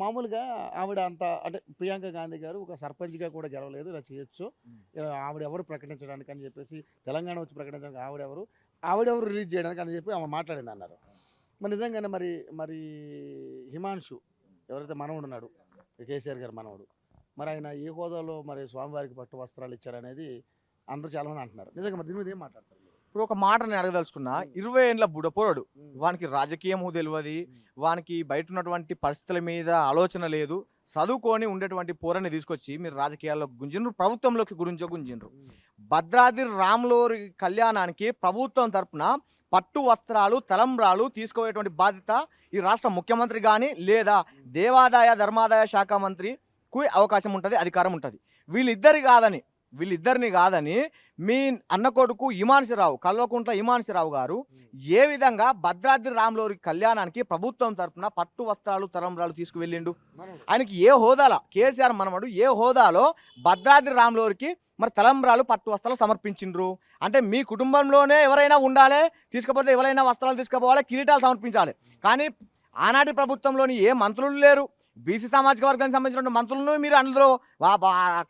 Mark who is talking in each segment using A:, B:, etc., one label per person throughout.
A: మామూలుగా ఆవిడ అంత అంటే ప్రియాంక గాంధీ గారు ఒక సర్పంచ్గా కూడా గెలవలేదు, ఇలా చేయొచ్చు, ఆవిడ ఎవరు ప్రకటించడానికి అని చెప్పేసి, తెలంగాణ వచ్చి ప్రకటించడానికి ఆవిడెవరు రిలీజ్ చేయడానికి అని చెప్పి ఆమె మాట్లాడింది అన్నారు. మరి నిజంగానే మరి మరి హిమాంశు ఎవరైతే మనవడు ఉన్నాడు, కేసీఆర్ గారు మనవడు, మరి ఆయన ఏ హోదాలో మరి స్వామివారికి పట్టు వస్త్రాలు ఇచ్చారనేది అందరూ చాలామంది అంటున్నారు. నిజంగా మరి దీని మీద ఏం మాట్లాడతారు?
B: ఇప్పుడు ఒక మాట నేను అడగదలుచుకున్నా. 20 ఏళ్ళ బుడపోరాడు, వానికి రాజకీయము తెలియదు, వానికి బయట ఉన్నటువంటి పరిస్థితుల మీద ఆలోచన లేదు, చదువుకొని ఉండేటువంటి పోరని తీసుకొచ్చి మీరు రాజకీయాల్లో గుంజిండ్రు, ప్రభుత్వంలోకి గుంజిండ్రు. భద్రాద్రి రాములూరి కళ్యాణానికి ప్రభుత్వం తరపున పట్టు వస్త్రాలు, తలంబ్రాలు తీసుకుపోయేటువంటి బాధ్యత ఈ రాష్ట్ర ముఖ్యమంత్రి కానీ లేదా దేవాదాయ ధర్మాదాయ శాఖ మంత్రికి అవకాశం ఉంటుంది, అధికారం ఉంటుంది. వీళ్ళిద్దరిని కాదని మీ అన్న కొడుకు ఇమాన్సిరావు, కల్వకుంట్ల ఇమాన్సిరావు గారు ఏ విధంగా భద్రాద్రి రాములూరి కళ్యాణానికి ప్రభుత్వం తరపున పట్టు వస్త్రాలు, తలంబ్రాలు తీసుకువెళ్ళిండు? ఆయనకి ఏ హోదాలో, కేసీఆర్ మనమడు ఏ హోదాలో భద్రాద్రి రాములూరికి మరి తలంబ్రాలు, పట్టు వస్త్రాలు సమర్పించిండ్రు? అంటే మీ కుటుంబంలోనే ఎవరైనా ఉండాలి, తీసుకపోతే ఎవరైనా వస్త్రాలు తీసుకుపోవాలి, కిరీటాలు సమర్పించాలి. కానీ ఆనాటి ప్రభుత్వంలోని ఏ మంత్రులు లేరు, బీసీ సామాజిక వర్గానికి సంబంధించిన మంత్రులను మీరు అందులో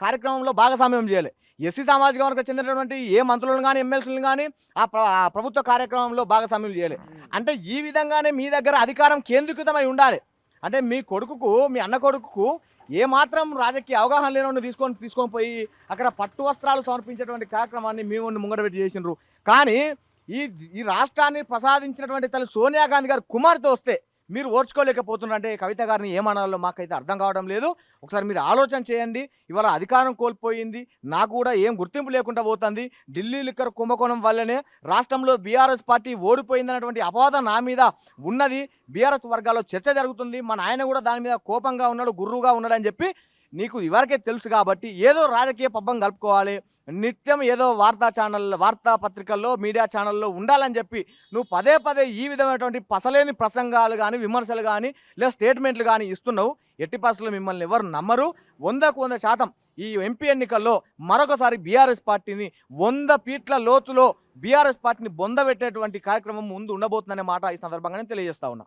B: కార్యక్రమంలో భాగస్వామ్యం చేయాలి. ఎస్సీ సామాజిక వర్గానికి చెందినటువంటి ఏ మంత్రులను కానీ ఎమ్మెల్సీలను కానీ ఆ ప్రభుత్వ కార్యక్రమంలో భాగస్వామ్యం చేయాలి. అంటే ఈ విధంగానే మీ దగ్గర అధికారం కేంద్రీకృతమై ఉండాలి. అంటే మీ అన్న కొడుకుకు ఏమాత్రం రాజకీయ అవగాహన లేని తీసుకొని పోయి అక్కడ పట్టు వస్త్రాలు సమర్పించేటువంటి కార్యక్రమాన్ని మేము ముంగడబెట్టి చేసినారు. కానీ ఈ రాష్ట్రాన్ని ప్రసాదించినటువంటి తల్లి సోనియా గాంధీ గారు కుమార్తె వస్తే మీరు ఓర్చుకోలేకపోతున్నారంటే కవిత గారిని ఏమనాలో మాకైతే అర్థం కావడం లేదు. ఒకసారి మీరు ఆలోచన చేయండి. ఇవాళ అధికారం కోల్పోయింది, నాకు కూడా ఏం గుర్తింపు లేకుండా పోతుంది. ఢిల్లీ లిక్కర్ కుంభకోణం వల్లనే రాష్ట్రంలో బీఆర్ఎస్ పార్టీ ఓడిపోయిందన్నటువంటి అపవాదం నా మీద ఉన్నది. బీఆర్ఎస్ వర్గాల్లో చర్చ జరుగుతుంది. మా నాయన కూడా దాని మీద కోపంగా ఉన్నాడు, గుర్రుగా ఉన్నాడు అని చెప్పి నీకు ఇవరకే తెలుసు. కాబట్టి ఏదో రాజకీయ పబ్బం కలుపుకోవాలి, నిత్యం ఏదో వార్తా పత్రికల్లో, మీడియా ఛానల్లో ఉండాలని చెప్పి నువ్వు పదే ఈ విధమైనటువంటి పసలేని ప్రసంగాలు కానీ, విమర్శలు కానీ, లేదా స్టేట్మెంట్లు కానీ ఇస్తున్నావు. ఎట్టి పరిస్థితుల్లో మిమ్మల్ని ఎవరు నమ్మరు. 100% ఈ ఎంపీ ఎన్నికల్లో మరొకసారి బీఆర్ఎస్ పార్టీని 100 ఫీట్ల లోతులో బీఆర్ఎస్ పార్టీని బొందబెట్టేటువంటి కార్యక్రమం ముందు ఉండబోతుందనే మాట ఈ సందర్భంగానే తెలియజేస్తా ఉన్నా.